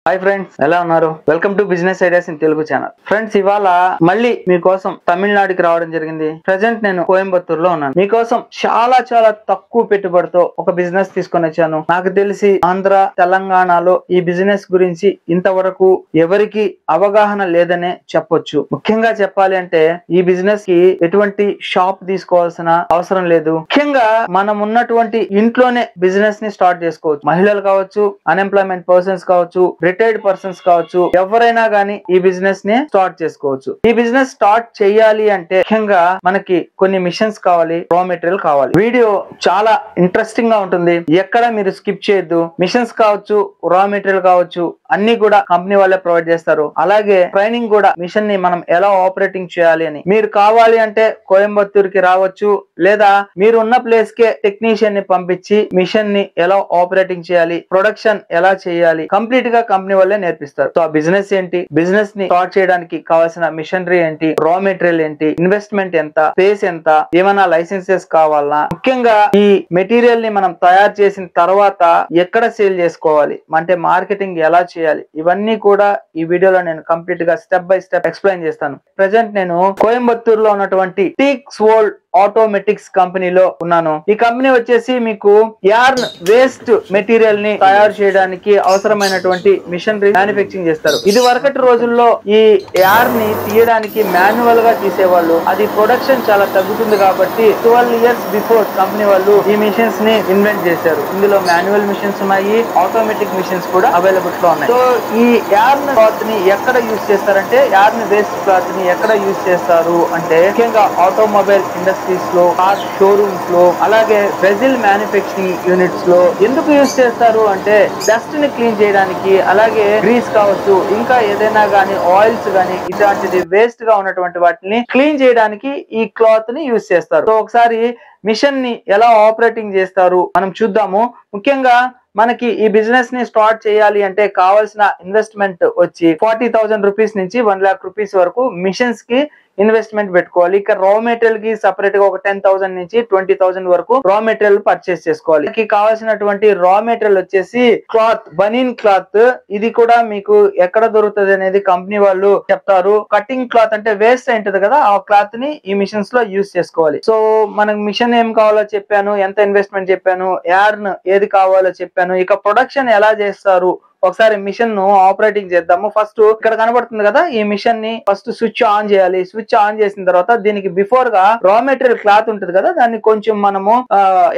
Hi friends, ఎలా ఉన్నారు? Welcome to business ideas in Telugu channel. Friends, ఇవాళ మళ్ళీ మీకోసం తమిళనాడుకి రావడం జరిగింది. ప్రెసెంట్ నేను కోయంబత్తూరులో ఉన్నాను. మీకోసం చాలా తక్కువ పెట్టుబడితో ఒక బిజినెస్ తీసుకొని వచ్చాను. నాకు తెలిసి ఆంధ్ర, తెలంగాణలో ఈ బిజినెస్ గురించి ఇంతవరకు ఎవరికి అవగాహన లేదనే చెప్పొచ్చు. ముఖ్యంగా చెప్పాలి అంటే ఈ బిజినెస్ కి ఎటువంటి షాప్ తీసుకోవాల్సిన అవసరం లేదు. ముఖ్యంగా మనం ఉన్నటువంటి ఇంట్లోనే బిజినెస్ ని స్టార్ట్ చేసుకోవచ్చు. మహిళలు కావచ్చు, అన్ఎంప్లాయ్మెంట్ పర్సన్స్ కావచ్చు, రిటైర్డ్ పర్సన్స్ కావచ్చు, ఎవరైనా గానీ ఈ బిజినెస్ ని స్టార్ట్ చేసుకోవచ్చు. ఈ బిజినెస్ స్టార్ట్ చేయాలి అంటే ముఖ్యంగా మనకి కొన్ని మిషన్స్ కావాలి, రా మెటీరియల్ కావాలి. వీడియో చాలా ఇంట్రెస్టింగ్ గా ఉంటుంది. ఎక్కడ మీరు స్కిప్ చేయొద్దు. మిషన్స్ కావచ్చు, రా మెటీరియల్ కావచ్చు, అన్ని కూడా కంపెనీ వాళ్ళే ప్రొవైడ్ చేస్తారు. అలాగే ట్రైనింగ్ కూడా, మిషన్ ని మనం ఎలా ఆపరేటింగ్ చేయాలి అని. మీరు కావాలి అంటే కోయంబత్తూరుకి రావచ్చు, లేదా మీరు ఉన్న ప్లేస్ కే టెక్నీషియన్ ని పంపించి మిషన్ ని ఎలా ఆపరేటింగ్ చేయాలి, ప్రొడక్షన్ ఎలా చేయాలి, కంప్లీట్ గా కంపెనీ వాళ్ళే నేర్పిస్తారు. సో ఆ బిజినెస్ ఏంటి, బిజినెస్ ని స్టార్ట్ చేయడానికి కావాల్సిన మిషనరీ ఏంటి, రా మెటీరియల్ ఏంటి, ఇన్వెస్ట్మెంట్ ఎంత, స్పేస్ ఎంత, ఏమైనా లైసెన్సెస్ కావాలా, ముఖ్యంగా ఈ మెటీరియల్ ని మనం తయారు చేసిన తర్వాత ఎక్కడ సేల్ చేసుకోవాలి, అంటే మార్కెటింగ్ ఎలా చేయాలి, ఇవన్నీ కూడా ఈ వీడియోలో నేను కంప్లీట్ గా స్టెప్ బై స్టెప్ ఎక్స్ప్లెయిన్ చేస్తాను. ప్రెసెంట్ నేను కోయంబత్తూరులో ఉన్నటువంటి టీక్స్ వరల్డ్ ఆటోమేటిక్స్ కంపెనీలో ఉన్నాను. ఈ కంపెనీ వచ్చేసి మీకు యార్న్ వేస్ట్ మెటీరియల్ ని తయారు చేయడానికి అవసరమైనటువంటి మిషనరీ మ్యానుఫ్యాక్చరింగ్ చేస్తారు. ఇది వరకటి రోజుల్లో ఈ యార్న్ ని తీయడానికి మాన్యువల్ గా తీసేవాళ్ళు. అది ప్రొడక్షన్ చాలా తగ్గుతుంది కాబట్టి 12 years బిఫోర్ కంపెనీ వాళ్ళు ఈ మిషన్స్ ని ఇన్వెంట్ చేశారు. ఇందులో మాన్యువల్ మిషన్స్ ఉన్నాయి, ఆటోమేటిక్ మిషన్స్ కూడా అవైలబుల్ లో ఉన్నాయి. సో ఈ యార్న్ క్లాత్ ని ఎక్కడ యూజ్ చేస్తారంటే, యార్న్ వేస్ట్ క్లాత్ ని ఎక్కడ యూజ్ చేస్తారు అంటే ముఖ్యంగా ఆటోమొబైల్ ఇండస్ట్రీస్ లో, కార్ షోరూమ్స్ లో, అలాగే వెజిల్ మ్యానుఫ్యాక్చరింగ్ యూనిట్స్ లో. ఎందుకు యూజ్ చేస్తారు అంటే డస్ట్ ని క్లీన్ చేయడానికి, అలాగే గ్రీస్ కావచ్చు, ఇంకా ఏదైనా గానీ ఆయిల్స్ గానీ ఇలాంటిది వేస్ట్ గా ఉన్నటువంటి వాటిని క్లీన్ చేయడానికి ఈ క్లాత్ ని యూజ్ చేస్తారు. సో ఒకసారి మిషన్ ని ఎలా ఆపరేటింగ్ చేస్తారు మనం చూద్దాము. ముఖ్యంగా మనకి ఈ బిజినెస్ ని స్టార్ట్ చేయాలి అంటే కావాల్సిన ఇన్వెస్ట్మెంట్ వచ్చి 40,000 రూపీస్ నుంచి 1 lakh రూపీస్ వరకు మిషన్స్ కి ఇన్వెస్ట్మెంట్ పెట్టుకోవాలి. ఇక రా మెటీరియల్ కి సపరేట్ గా ఒక 10,000 నుంచి 20,000 వరకు రా మెటీరియల్ పర్చేస్ చేసుకోవాలి. కావాల్సినటువంటి రా మెటీరియల్ వచ్చేసి క్లాత్, బనీన్ క్లాత్. ఇది కూడా మీకు ఎక్కడ దొరుకుతుంది అనేది కంపెనీ వాళ్ళు చెప్తారు. కటింగ్ క్లాత్ అంటే వేస్ట్ అయింటది కదా, ఆ క్లాత్ ని ఈ మిషన్స్ లో యూజ్ చేసుకోవాలి. సో మనకు మిషన్ ఏం కావాలో చెప్పాను, ఎంత ఇన్వెస్ట్మెంట్ చెప్పాను, యార్న్ ఏది కావాలో చెప్పాను. ఇక ప్రొడక్షన్ ఎలా చేస్తారు ఒకసారి మిషన్ ను ఆపరేటింగ్ చేద్దాము. ఫస్ట్ ఇక్కడ కనబడుతుంది కదా, ఈ మిషన్ ని ఫస్ట్ స్విచ్ ఆన్ చేయాలి. స్విచ్ ఆన్ చేసిన తర్వాత దీనికి బిఫోర్ గా రా మెటీరియల్ క్లాత్ ఉంటుంది కదా, దాన్ని కొంచెం మనము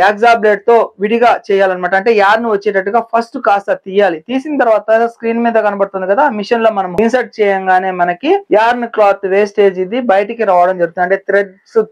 యాక్సాబ్లేట్ తో విడిగా చేయాలన్నమాట. అంటే యార్న్ వచ్చేటట్టుగా ఫస్ట్ కాస్త తీయాలి. తీసిన తర్వాత స్క్రీన్ మీద కనబడుతుంది కదా, మిషన్ లో మనం ఇన్సర్ట్ చేయంగానే మనకి యార్న్ క్లాత్ వేస్టేజ్ ఇది బయటికి రావడం జరుగుతుంది. అంటే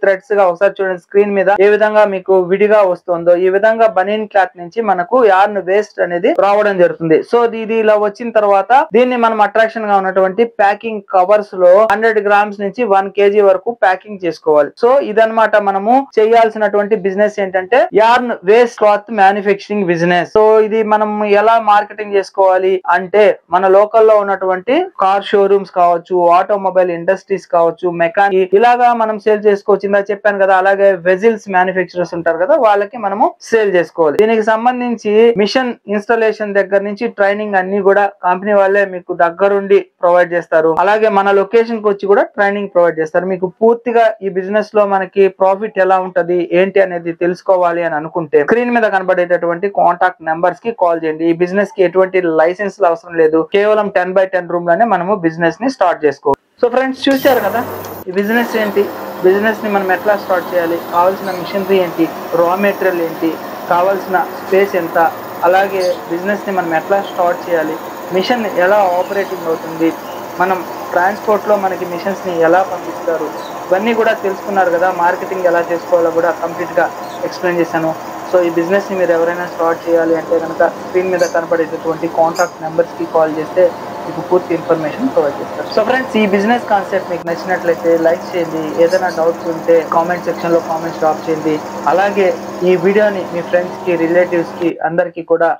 థ్రెడ్స్ గా ఒకసారి చూడండి స్క్రీన్ మీద ఏ విధంగా మీకు విడిగా వస్తుందో, ఈ విధంగా బనీన్ క్లాత్ నుంచి మనకు యార్న్ వేస్ట్ అనేది రావడం జరుగుతుంది. సో ఇది ఇలా వచ్చిన తర్వాత దీన్ని మనం అట్రాక్షన్ గా ఉన్నటువంటి ప్యాకింగ్ కవర్స్ లో 100 grams నుంచి 1 kg వరకు ప్యాకింగ్ చేసుకోవాలి. సో ఇదన్నమాట మనము చేయాల్సినటువంటి బిజినెస్ ఏంటంటే yarn waste cloth manufacturing business. So ఇది మనం ఎలా మార్కెటింగ్ చేసుకోవాలి అంటే మన లోకల్లో ఉన్నటువంటి కార్ షోరూమ్స్ కావచ్చు, ఆటోమొబైల్ ఇండస్ట్రీస్ కావచ్చు, మెకానిక్, ఇలాగా మనం సేల్ చేసుకోవచ్చు. ఇందా చెప్పాను కదా, అలాగే వెజిల్స్ మ్యానుఫ్యాక్చరర్స్ ఉంటారు కదా, వాళ్ళకి మనము సేల్ చేసుకోవాలి. దీనికి సంబంధించి మిషన్ ఇన్స్టాలేషన్ దగ్గర నుంచి ట్రైనింగ్ అన్ని కూడా కంపెనీ వాళ్ళే మీకు దగ్గరుండి ప్రొవైడ్ చేస్తారు. అలాగే మన లొకేషన్ కి వచ్చి కూడా ట్రైనింగ్ ప్రొవైడ్ చేస్తారు. మీకు పూర్తిగా ఈ బిజినెస్ లో మనకి ప్రాఫిట్ ఎలా ఉంటది ఏంటి అనేది తెలుసుకోవాలి అని అనుకుంటే స్క్రీన్ మీద కనబడేటటువంటి కాంటాక్ట్ నెంబర్స్ కి కాల్ చేయండి. ఈ బిజినెస్ కి ఎటువంటి లైసెన్స్ అవసరం లేదు. కేవలం 10x10 రూమ్ లోనే మనము బిజినెస్ ని స్టార్ట్ చేసుకోవాలి. సో ఫ్రెండ్స్, చూశారు కదా ఈ బిజినెస్ ఏంటి, బిజినెస్ ని మనం ఎట్లా స్టార్ట్ చేయాలి, కావాల్సిన మిషనరీ ఏంటి, రా మెటీరియల్ ఏంటి, కావాల్సిన స్పేస్ ఎంత, అలాగే బిజినెస్ ని మనం ఎట్లా స్టార్ట్ చేయాలి, మిషన్ ఎలా ఆపరేటింగ్ అవుతుంది, మనం ట్రాన్స్పోర్ట్ లో మనకి మిషన్స్ ని ఎలా పంపిస్తారు, ఇవన్నీ కూడా తెలుసుకున్నారు కదా. మార్కెటింగ్ ఎలా చేసుకోవాలో కూడా కంప్లీట్ గా ఎక్స్ప్లెయిన్ చేశాను. సో ఈ బిజినెస్ ని మీరు ఎవరైనా స్టార్ట్ చేయాలి అంటే కనుక స్క్రీన్ మీద కనపడేటటువంటి కాంటాక్ట్ నెంబర్స్ కి కాల్ చేస్తే మీకు పూర్తి ఇన్ఫర్మేషన్ ప్రొవైడ్ చేస్తారు. సో ఫ్రెండ్స్, ఈ బిజినెస్ కాన్సెప్ట్ మీకు నచ్చినట్లయితే లైక్ చేయండి. ఏదైనా డౌట్స్ ఉంటే కామెంట్ సెక్షన్ లో కామెంట్స్ డ్రాప్ చేయండి. అలాగే ఈ వీడియోని మీ ఫ్రెండ్స్ కి, రిలేటివ్స్ కి అందరికి కూడా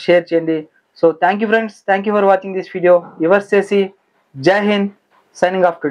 షేర్ చేయండి. So thank you friends, thank you for watching this video. Yours చేసి జై హింద్, సైనింగ్ ఆఫ్ టుడే.